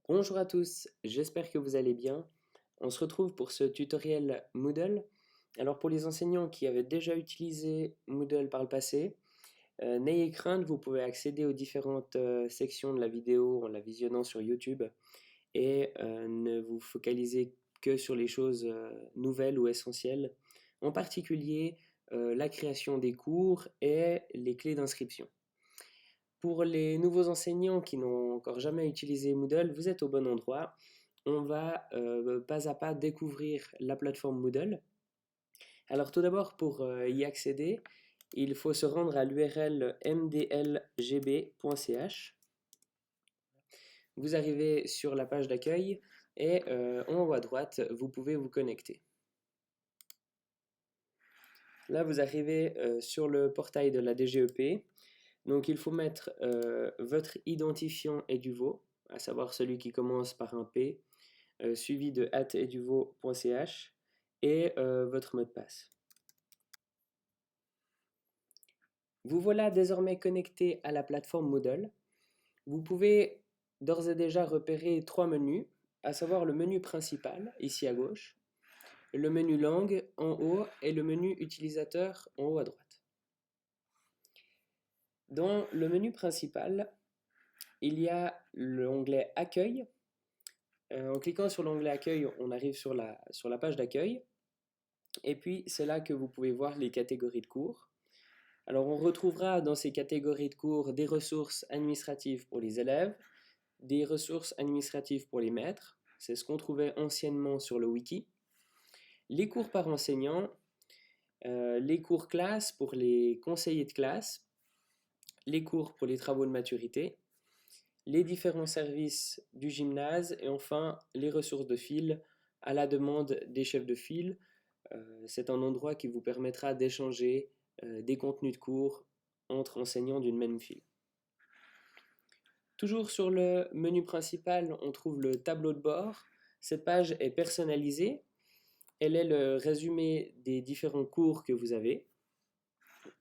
Bonjour à tous, j'espère que vous allez bien. On se retrouve pour ce tutoriel Moodle. Alors pour les enseignants qui avaient déjà utilisé Moodle par le passé, n'ayez crainte, vous pouvez accéder aux différentes sections de la vidéo en la visionnant sur YouTube et ne vous focalisez que sur les choses nouvelles ou essentielles, en particulier la création des cours et les clés d'inscription. Pour les nouveaux enseignants qui n'ont encore jamais utilisé Moodle, vous êtes au bon endroit. On va pas à pas découvrir la plateforme Moodle. Alors tout d'abord, pour y accéder, il faut se rendre à l'URL mdlgb.ch. Vous arrivez sur la page d'accueil et en haut à droite, vous pouvez vous connecter. Là, vous arrivez sur le portail de la DGEP. Donc il faut mettre votre identifiant Eduvo, à savoir celui qui commence par un P, suivi de @eduvo.ch et votre mot de passe. Vous voilà désormais connecté à la plateforme Moodle. Vous pouvez d'ores et déjà repérer trois menus, à savoir le menu principal, ici à gauche, le menu langue en haut et le menu utilisateur en haut à droite. Dans le menu principal, il y a l'onglet Accueil. En cliquant sur l'onglet Accueil, on arrive sur la page d'accueil. Et puis, c'est là que vous pouvez voir les catégories de cours. Alors, on retrouvera dans ces catégories de cours des ressources administratives pour les élèves, des ressources administratives pour les maîtres. C'est ce qu'on trouvait anciennement sur le wiki. Les cours par enseignant, les cours classe pour les conseillers de classe, les cours pour les travaux de maturité, les différents services du gymnase et enfin les ressources de fil à la demande des chefs de file. C'est un endroit qui vous permettra d'échanger des contenus de cours entre enseignants d'une même file. Toujours sur le menu principal, on trouve le tableau de bord. Cette page est personnalisée. Elle est le résumé des différents cours que vous avez.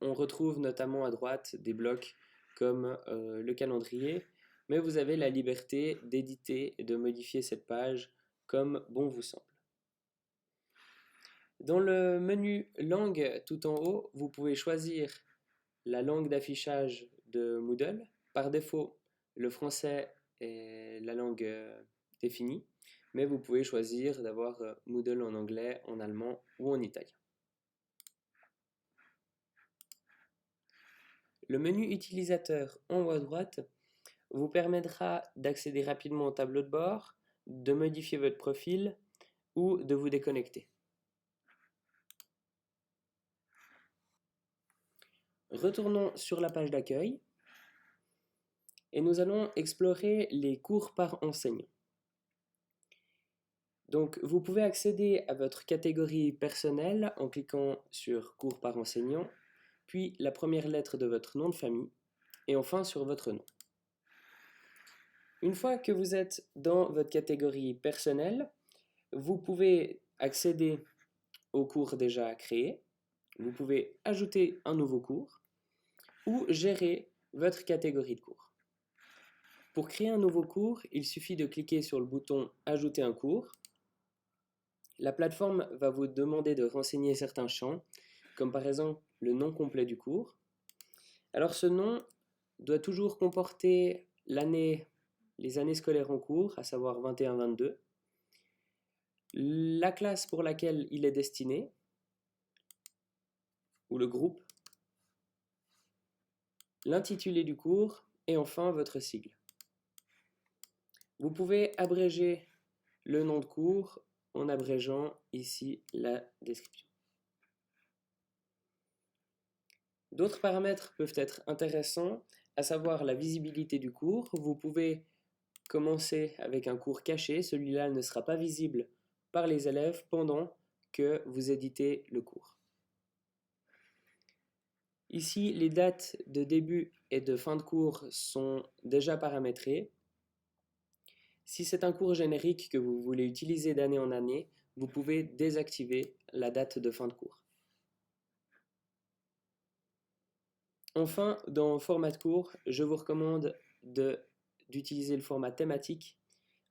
On retrouve notamment à droite des blocs comme le calendrier, mais vous avez la liberté d'éditer et de modifier cette page comme bon vous semble. Dans le menu langue tout en haut, vous pouvez choisir la langue d'affichage de Moodle. Par défaut, le français est la langue définie, mais vous pouvez choisir d'avoir Moodle en anglais, en allemand ou en italien. Le menu utilisateur en haut à droite vous permettra d'accéder rapidement au tableau de bord, de modifier votre profil ou de vous déconnecter. Retournons sur la page d'accueil et nous allons explorer les cours par enseignant. Donc, vous pouvez accéder à votre catégorie personnelle en cliquant sur cours par enseignant, puis la première lettre de votre nom de famille et enfin sur votre nom. Une fois que vous êtes dans votre catégorie personnelle, vous pouvez accéder aux cours déjà créés, vous pouvez ajouter un nouveau cours ou gérer votre catégorie de cours. Pour créer un nouveau cours, il suffit de cliquer sur le bouton Ajouter un cours. La plateforme va vous demander de renseigner certains champs, comme par exemple le nom complet du cours. Alors ce nom doit toujours comporter l'année, les années scolaires en cours, à savoir 21-22, la classe pour laquelle il est destiné, ou le groupe, l'intitulé du cours et enfin votre sigle. Vous pouvez abréger le nom de cours en abrégeant ici la description. D'autres paramètres peuvent être intéressants, à savoir la visibilité du cours. Vous pouvez commencer avec un cours caché, celui-là ne sera pas visible par les élèves pendant que vous éditez le cours. Ici, les dates de début et de fin de cours sont déjà paramétrées. Si c'est un cours générique que vous voulez utiliser d'année en année, vous pouvez désactiver la date de fin de cours. Enfin, dans format de cours, je vous recommande d'utiliser le format thématique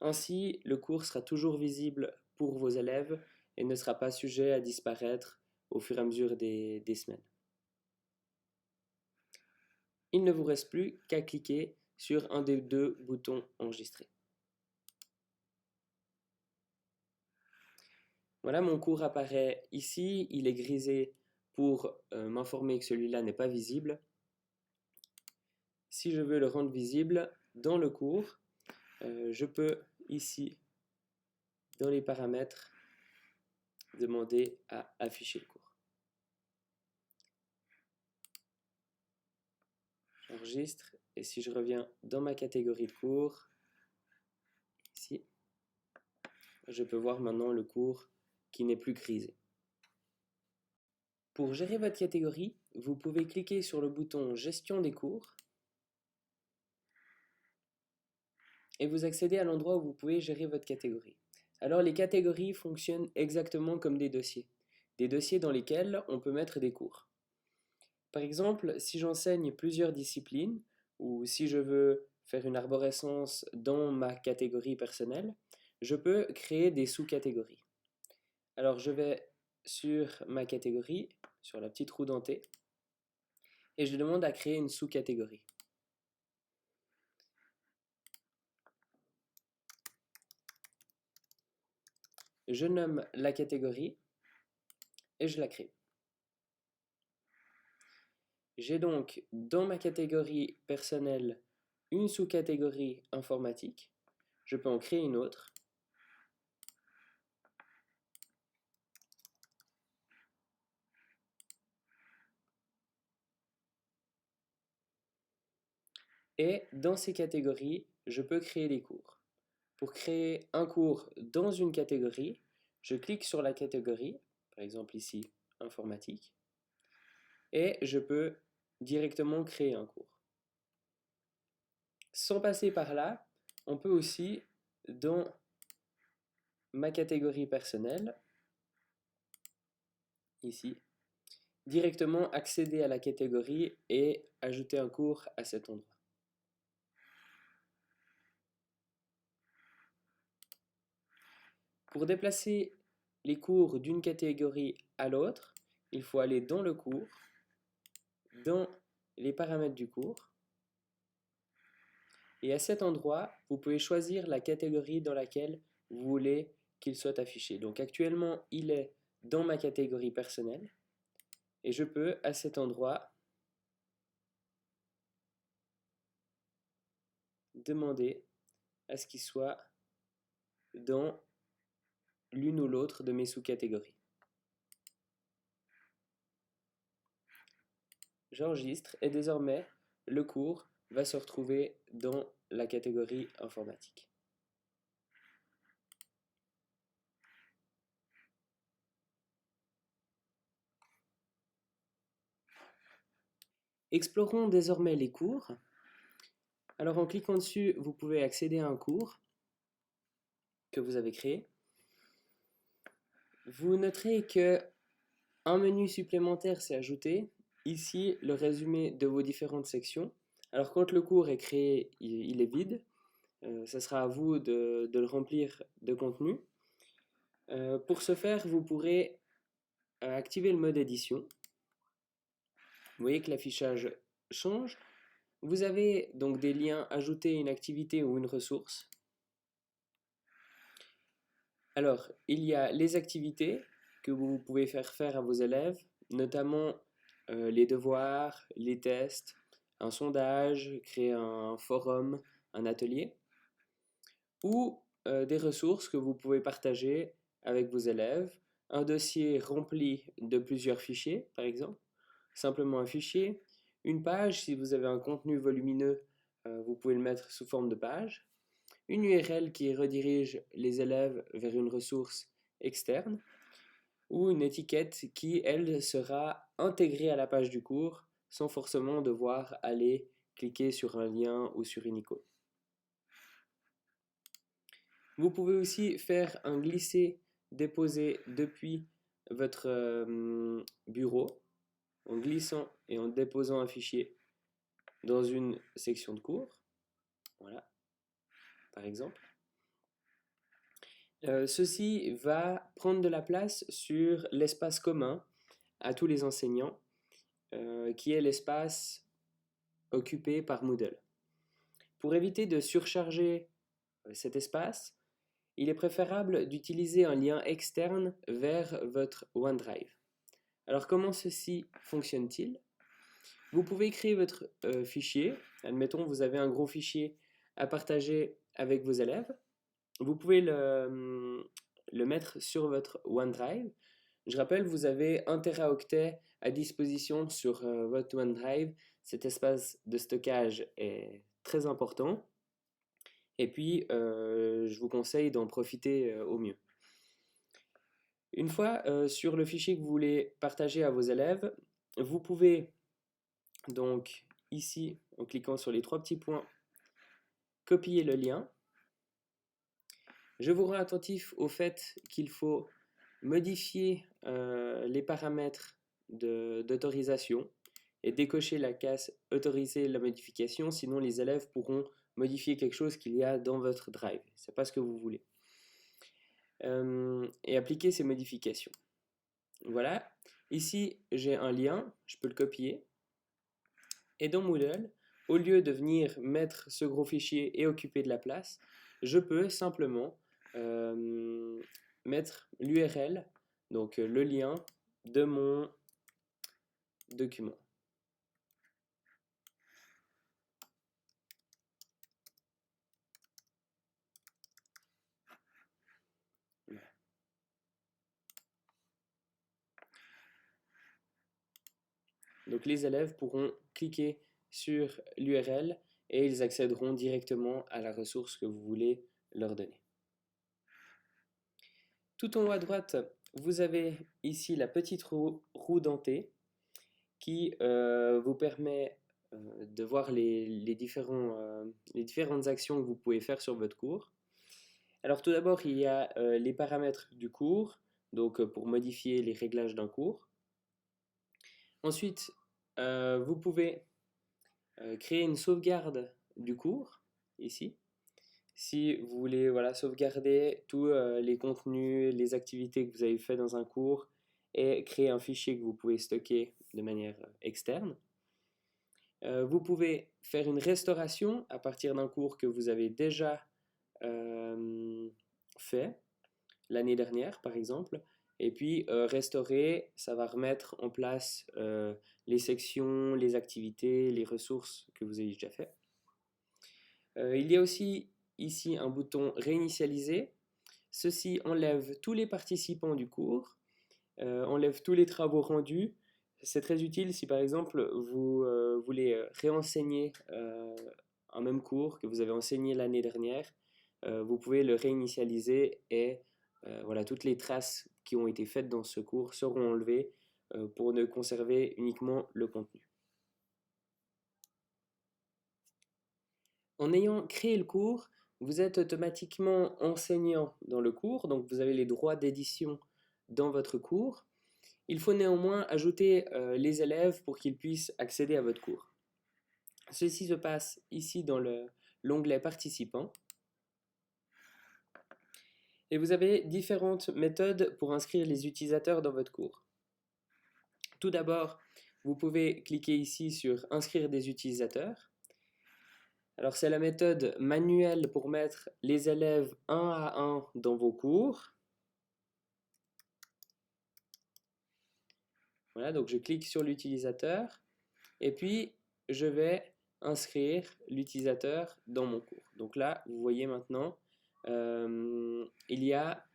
Ainsi, le cours sera toujours visible pour vos élèves et ne sera pas sujet à disparaître au fur et à mesure des semaines. Il ne vous reste plus qu'à cliquer sur un des deux boutons enregistrés. Voilà, mon cours apparaît ici, il est grisé pour m'informer que celui-là n'est pas visible. Si je veux le rendre visible dans le cours, je peux ici, dans les paramètres, demander à afficher le cours. J'enregistre et si je reviens dans ma catégorie de cours, ici, je peux voir maintenant le cours qui n'est plus grisé. Pour gérer votre catégorie, vous pouvez cliquer sur le bouton Gestion des cours et vous accédez à l'endroit où vous pouvez gérer votre catégorie. Alors les catégories fonctionnent exactement comme des dossiers dans lesquels on peut mettre des cours. Par exemple, si j'enseigne plusieurs disciplines ou si je veux faire une arborescence dans ma catégorie personnelle, je peux créer des sous-catégories. Alors je vais sur ma catégorie, sur la petite roue dentée, et je demande à créer une sous-catégorie. Je nomme la catégorie et je la crée. J'ai donc dans ma catégorie personnelle une sous-catégorie informatique. Je peux en créer une autre. Et dans ces catégories, je peux créer des cours. Pour créer un cours dans une catégorie, je clique sur la catégorie, par exemple ici, informatique, et je peux directement créer un cours. Sans passer par là, on peut aussi, dans ma catégorie personnelle, ici, directement accéder à la catégorie et ajouter un cours à cet endroit. Pour déplacer les cours d'une catégorie à l'autre, il faut aller dans le cours, dans les paramètres du cours, et à cet endroit, vous pouvez choisir la catégorie dans laquelle vous voulez qu'il soit affiché. Donc actuellement, il est dans ma catégorie personnelle, et je peux à cet endroit demander à ce qu'il soit dans l'une ou l'autre de mes sous-catégories. J'enregistre et désormais le cours va se retrouver dans la catégorie informatique. Explorons désormais les cours. Alors en cliquant dessus, vous pouvez accéder à un cours que vous avez créé. Vous noterez que un menu supplémentaire s'est ajouté. Ici, le résumé de vos différentes sections. Alors quand le cours est créé, il est vide. Ce sera à vous de le remplir de contenu. Pour ce faire, vous pourrez activer le mode édition. Vous voyez que l'affichage change. Vous avez donc des liens ajouter une activité ou une ressource. Alors, il y a les activités que vous pouvez faire à vos élèves, notamment les devoirs, les tests, un sondage, créer un forum, un atelier, ou des ressources que vous pouvez partager avec vos élèves, un dossier rempli de plusieurs fichiers, par exemple, simplement un fichier, une page, si vous avez un contenu volumineux, vous pouvez le mettre sous forme de page, une URL qui redirige les élèves vers une ressource externe, ou une étiquette qui, elle, sera intégrée à la page du cours sans forcément devoir aller cliquer sur un lien ou sur une icône. Vous pouvez aussi faire un glisser-déposer depuis votre bureau en glissant et en déposant un fichier dans une section de cours. Voilà, par exemple. Ceci va prendre de la place sur l'espace commun à tous les enseignants, qui est l'espace occupé par Moodle. Pour éviter de surcharger cet espace, il est préférable d'utiliser un lien externe vers votre OneDrive. Alors comment ceci fonctionne-t-il? Vous pouvez créer votre fichier. Admettons, vous avez un gros fichier à partager avec vos élèves. Vous pouvez le mettre sur votre OneDrive. Je rappelle, vous avez 1 Teraoctet à disposition sur votre OneDrive. Cet espace de stockage est très important. Et puis, je vous conseille d'en profiter au mieux. Une fois sur le fichier que vous voulez partager à vos élèves, vous pouvez donc ici, en cliquant sur les 3 petits points, copier le lien. Je vous rends attentif au fait qu'il faut modifier les paramètres d'autorisation et décocher la case autoriser la modification, sinon les élèves pourront modifier quelque chose qu'il y a dans votre drive. Ce n'est pas ce que vous voulez. Et appliquer ces modifications. Voilà. Ici, j'ai un lien, je peux le copier. Et dans Moodle, au lieu de venir mettre ce gros fichier et occuper de la place, je peux simplement mettre l'URL, donc le lien de mon document. Donc les élèves pourront cliquer sur l'URL et ils accéderont directement à la ressource que vous voulez leur donner. Tout en haut à droite, vous avez ici la petite roue dentée qui vous permet de voir les différentes actions que vous pouvez faire sur votre cours. Alors tout d'abord, il y a les paramètres du cours, donc pour modifier les réglages d'un cours. Ensuite, vous pouvez créer une sauvegarde du cours, ici. Si vous voulez sauvegarder tous les contenus, les activités que vous avez fait dans un cours et créer un fichier que vous pouvez stocker de manière externe. Vous pouvez faire une restauration à partir d'un cours que vous avez déjà fait l'année dernière par exemple. Et puis restaurer, ça va remettre en place les sections, les activités, les ressources que vous avez déjà fait. Il y a aussi ici un bouton réinitialiser. Ceci enlève tous les participants du cours, enlève tous les travaux rendus. C'est très utile si par exemple vous voulez réenseigner un même cours que vous avez enseigné l'année dernière. Vous pouvez le réinitialiser et voilà, toutes les traces qui ont été faites dans ce cours seront enlevées pour ne conserver uniquement le contenu. En ayant créé le cours, vous êtes automatiquement enseignant dans le cours, donc vous avez les droits d'édition dans votre cours. Il faut néanmoins ajouter les élèves pour qu'ils puissent accéder à votre cours. Ceci se passe ici dans l'onglet participants. Et vous avez différentes méthodes pour inscrire les utilisateurs dans votre cours. Tout d'abord, vous pouvez cliquer ici sur inscrire des utilisateurs. Alors c'est la méthode manuelle pour mettre les élèves un à un dans vos cours. Voilà, donc je clique sur l'utilisateur et puis je vais inscrire l'utilisateur dans mon cours. Donc là, vous voyez maintenant, il y a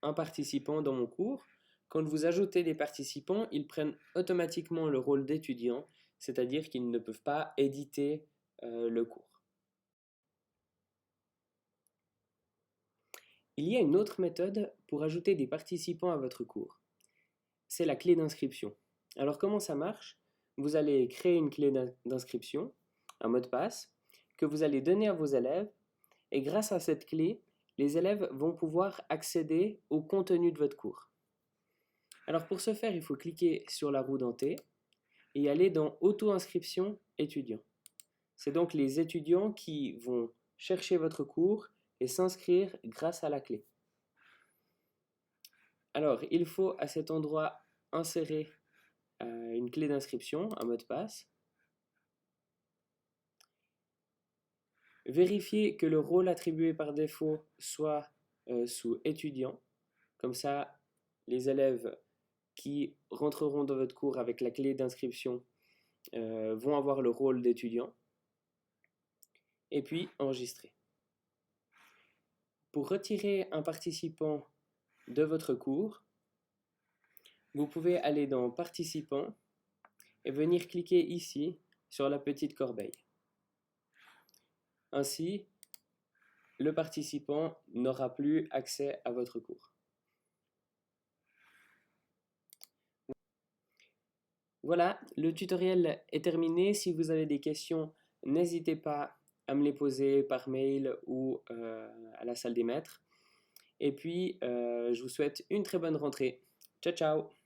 un participant dans mon cours. Quand vous ajoutez des participants, ils prennent automatiquement le rôle d'étudiant, c'est-à-dire qu'ils ne peuvent pas éditer le cours. Il y a une autre méthode pour ajouter des participants à votre cours. C'est la clé d'inscription. Alors comment ça marche? Vous allez créer une clé d'inscription, un mot de passe, que vous allez donner à vos élèves, et grâce à cette clé, les élèves vont pouvoir accéder au contenu de votre cours. Alors pour ce faire, il faut cliquer sur la roue dentée et aller dans Auto-inscription étudiant. C'est donc les étudiants qui vont chercher votre cours et s'inscrire grâce à la clé. Alors, il faut à cet endroit insérer une clé d'inscription, un mot de passe. Vérifier que le rôle attribué par défaut soit sous étudiant. Comme ça, les élèves qui rentreront dans votre cours avec la clé d'inscription vont avoir le rôle d'étudiant. Et puis, enregistrer. Pour retirer un participant de votre cours, vous pouvez aller dans Participants et venir cliquer ici sur la petite corbeille. Ainsi, le participant n'aura plus accès à votre cours. Voilà, le tutoriel est terminé. Si vous avez des questions, n'hésitez pas à me les poser par mail ou à la salle des maîtres. Et puis, je vous souhaite une très bonne rentrée. Ciao, ciao!